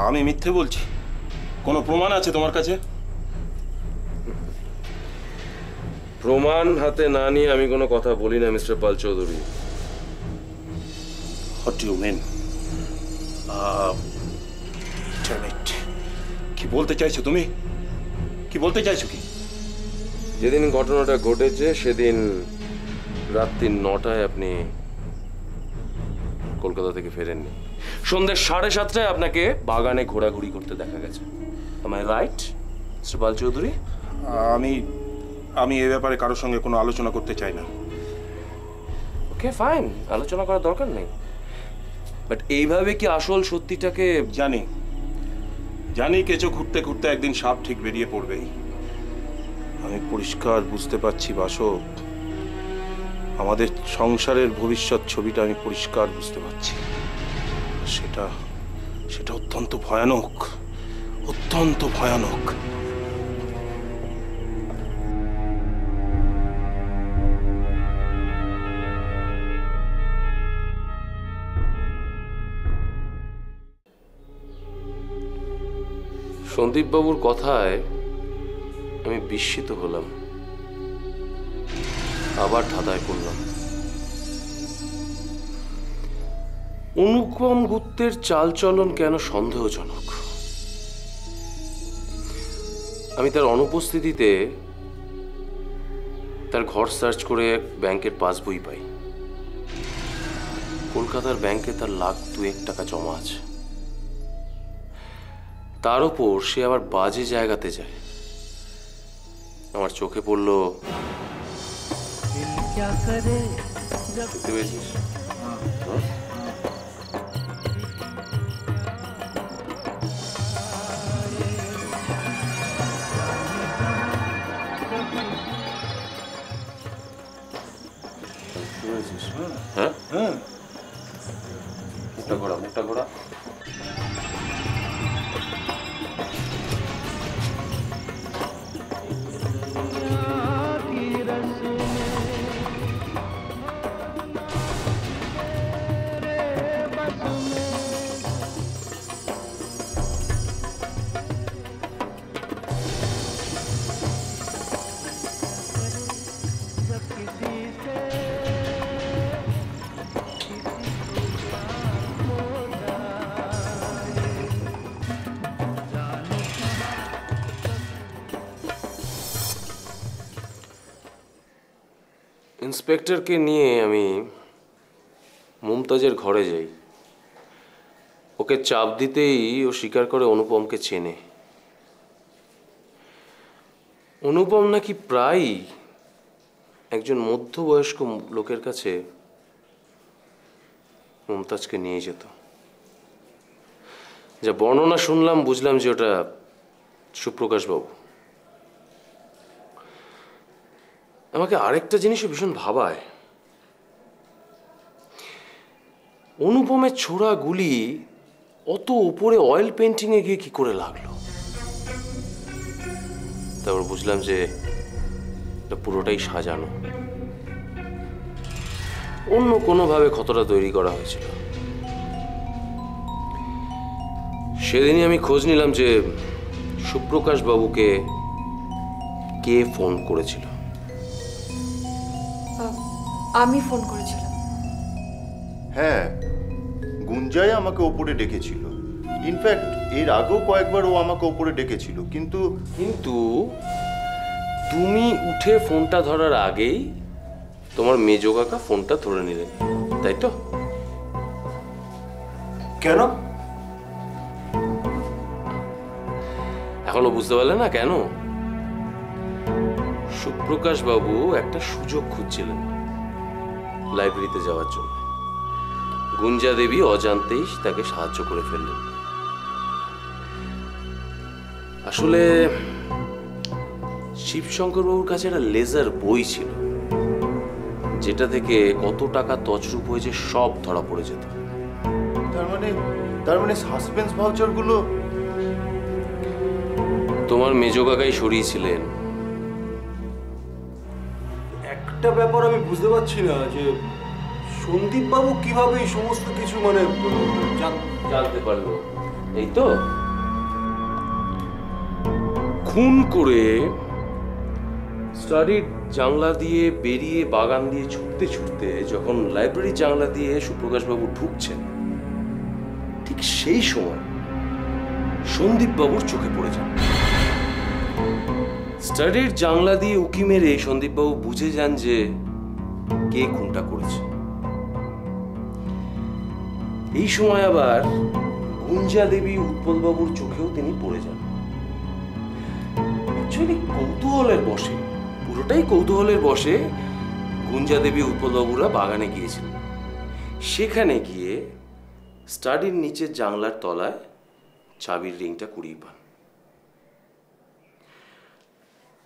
আমি মিথ্যে বলছি? কোনো প্রমাণ আছে তোমার কাছে? প্রমাণ হাতে না নিয়ে আমি কোনো কথা বলি না mister Pal Chowdhury. What do you mean? কি বলতে চাইছো তুমি? কি বলতে চাইছো কি? যেদিন ঘটনাটা ঘটেছে সেদিন রাত্রি 9টায় আপনি কলকাতা থেকে ফেরেননি। সন্ধ্যে 7:30টায় আপনাকে বাগানে ঘোরাঘুরি করতে দেখা গেছে। Am I right, mister Pal Chowdhury? আমি এ ব্যাপারে কারোর সঙ্গে কোনো আলোচনা করতে চাই না। ওকে ফাইন, আলোচনা করার দরকার নেই। বাট এইভাবে কি আসল সত্যিটাকে? জানি কেঁচো ঘুরতে ঘুরতে একদিন সাপ ঠিক বেরিয়ে পড়বেই। আমি পরিষ্কার বুঝতে পারছি বাসব, আমাদের সংসারের ভবিষ্যৎ ছবিটা আমি পরিষ্কার বুঝতে পারছি। সেটা অত্যন্ত ভয়ানক, অত্যন্ত ভয়ানক। সন্দীপ বাবুর কথায় আমি বিস্মিত হলাম, আবার ধাঁধায় পড়লাম। অনুপম গুপ্তের চালচলন কেন সন্দেহজনক? আমি তার অনুপস্থিতিতে তার ঘর সার্চ করে ব্যাংকের পাসবই পাই। কলকাতার ব্যাংকে তার $1,02,000 টাকা জমা আছে। তার উপর সে আবার বাজে জায়গাতে যায়। আমার চোখে পড়ল, দেখতে পেয়েছিস? হ্যাঁ হ্যাঁ, মুখটা ঘোরা। ইন্সপেক্টরকে নিয়ে আমি মুমতাজের ঘরে যাই। ওকে চাপ দিতেই ও স্বীকার করে অনুপমকে চেনে। অনুপম নাকি প্রায়ই একজন মধ্যবয়স্ক লোকের কাছে মুমতাজকে নিয়ে যেত। যা বর্ণনা শুনলাম বুঝলাম যে ওটা সুপ্রকাশ বাবু। আমাকে আরেকটা জিনিসও ভীষণ ভাবায়, অনুপমের ছোড়া গুলি অত উপরে অয়েল পেন্টিং এ গিয়ে কি করে লাগলো? তারপর বুঝলাম যে এটা পুরোটাই সাজানো, অন্য কোনোভাবে ক্ষতটা তৈরি করা হয়েছিল। সেদিনই আমি খোঁজ নিলাম যে সুপ্রকাশ বাবুকে কে ফোন করেছিল। আমি ফোন করেছিলাম। হ্যাঁ, গুঞ্জাই আমাকে ওপরে ডেকেছিল। ইনফ্যাক্ট এর আগেও কয়েকবার ও আমাকে ওপরে ডেকেছিল, কিন্তু তুমি উঠে ফোনটা ধরার আগেই তোমার মেজো কাকা ফোনটা ধরে নিলেন, তাই তো? কেন? এখনো বুঝতে পারলে না কেন? সুপ্রকাশ বাবু একটা সুযোগ খুঁজছিলেন লাইব্রেরিতে যাওয়ার জন্য। গুঞ্জা দেবী অজান্তেই তাকে সাহায্য করে ফেললেন। আসলে শিবশঙ্কর বাবুর কাছে একটা লেজার বই ছিল, যেটা থেকে কত টাকা তছরূপ হয়েছে সব ধরা পড়ে যেত। তার মানে সাসপেন্স ভাউচার গুলো তোমার মেজো কাকাই সরিয়েছিলেন। একটা ব্যাপার আমি বুঝতে পারছি না যে সন্দীপ বাবু কিভাবে এই সমস্ত কিছু মানে জানতে পারলো। এই তো খুন করে স্টাডির জানলা দিয়ে বেরিয়ে বাগান দিয়ে ছুটতে ছুটতে যখন লাইব্রেরি জানলা দিয়ে সুপ্রকাশ বাবু ঢুকছেন, ঠিক সেই সময় সন্দীপ বাবুর চোখে পড়ে যান। স্টাডির জানলা দিয়ে উকি মেরে সন্দীপ বাবু বুঝে যান যে কে খুনটা করেছে। এই সময় আবার গুঞ্জা দেবী উৎপল বাবুর চোখেও তিনি পড়ে যান। অ্যাকচুয়ালি কৌতূহলের বশে, পুরোটাই কৌতূহলের বশে গুঞ্জা দেবী উৎপল বাবুরা বাগানে গিয়েছিলেন। সেখানে গিয়ে স্টাডির নিচের জানলার তলায় চাবির রিংটা কুড়িয়ে পান।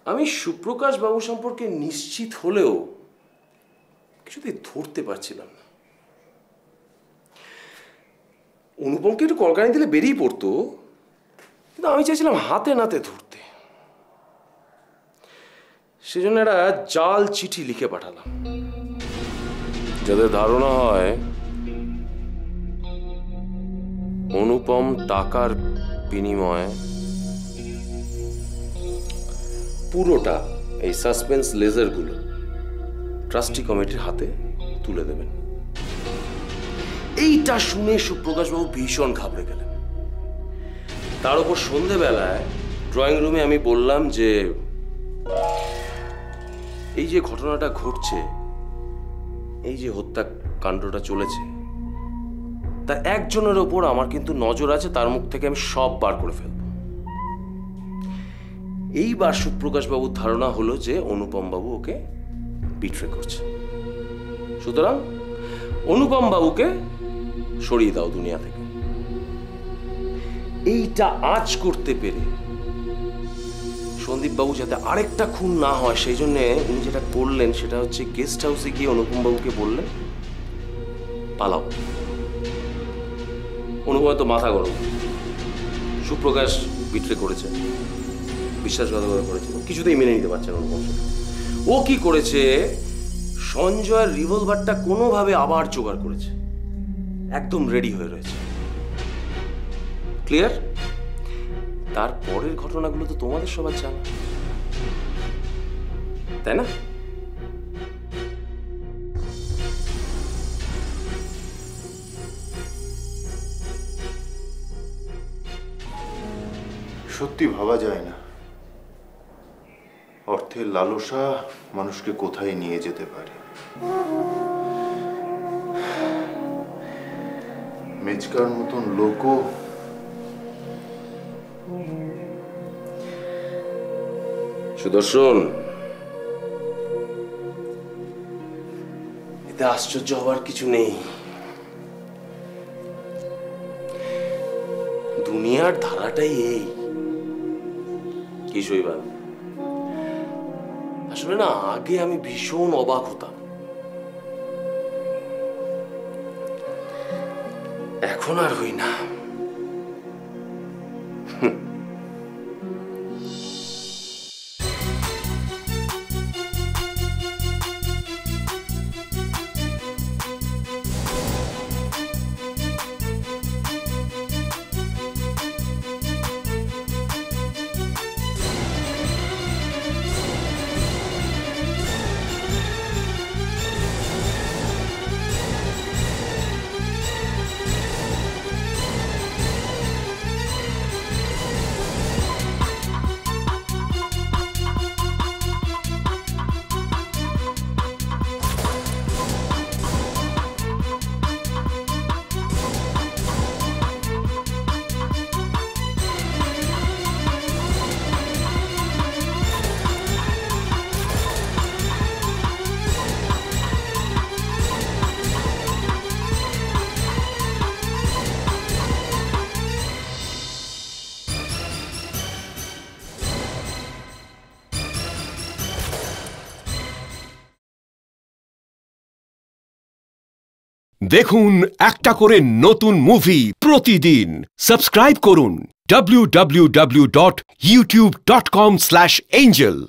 আমি সুপ্রকাশ বাবু সম্পর্কে নিশ্চিত হলেও কিছুতেই ধরতে পারছিলাম না। অনুপমকে একটু কলকানি দিলে বেরিয়ে পড়তো, কিন্তু আমি চাইছিলাম হাতে নাতে ধরতে। সেজন্য একটা জাল চিঠি লিখে পাঠালাম, যাদের ধারণা হয় অনুপম টাকার বিনিময়ে পুরোটা এই সাসপেন্স লেজারগুলো ট্রাস্টি কমিটির হাতে তুলে দেবেন। এইটা শুনে সুপ্রকাশবাবু ভীষণ ঘাবড়ে গেলেন। তার উপর সন্ধেবেলায় ড্রয়িং রুমে আমি বললাম যে এই যে ঘটনাটা ঘটছে, এই যে হত্যাকাণ্ডটা চলেছে, তার একজনের ওপর আমার কিন্তু নজর আছে, তার মুখ থেকে আমি সব বার করে ফেলব। এইবার সুপ্রকাশ বাবুর ধারণা হলো যে অনুপম বাবু ওকে বিট্রে করছে। সুতরাং অনুপম বাবুকে সরিয়ে দাও দুনিয়া থেকে। এইটা আজ করতে পেরে সন্দীপ বাবু যাতে আরেকটা খুন না হয়, সেই জন্য উনি যেটা করলেন সেটা হচ্ছে গেস্ট হাউসে গিয়ে অনুপম বাবুকে বললেন পালাও। অনুপম তো মাথা গরম, সুপ্রকাশ বিট্রে করেছে, বিশ্বাসঘাতকতা করেছে, কিছুতেই মেনে নিতে পারছে না অনুপম। ও কি করেছে, সঞ্জয়ের রিভলভারটা কোনোভাবে আবার জোগাড় করেছে, একদম রেডি হয়ে রয়েছে। ক্লিয়ার? তারপরের ঘটনাগুলো তো তোমাদের সবার জানা, তাই না? সত্যি ভাবা যায় না অর্থের লালসা মানুষকে কোথায় নিয়ে যেতে পারে। মেচকার মতন লোকও সুদর্শন, এতে আশ্চর্য হওয়ার কিছু নেই। দুনিয়ার ধারাটাই এই। কি শৈবাল, আসলে না আগে আমি ভীষণ অবাক হতাম, এখন আর হই না। দেখুন একটা করে নতুন মুভি প্রতিদিন। সাবস্ক্রাইব করুন www.youtube.com/angel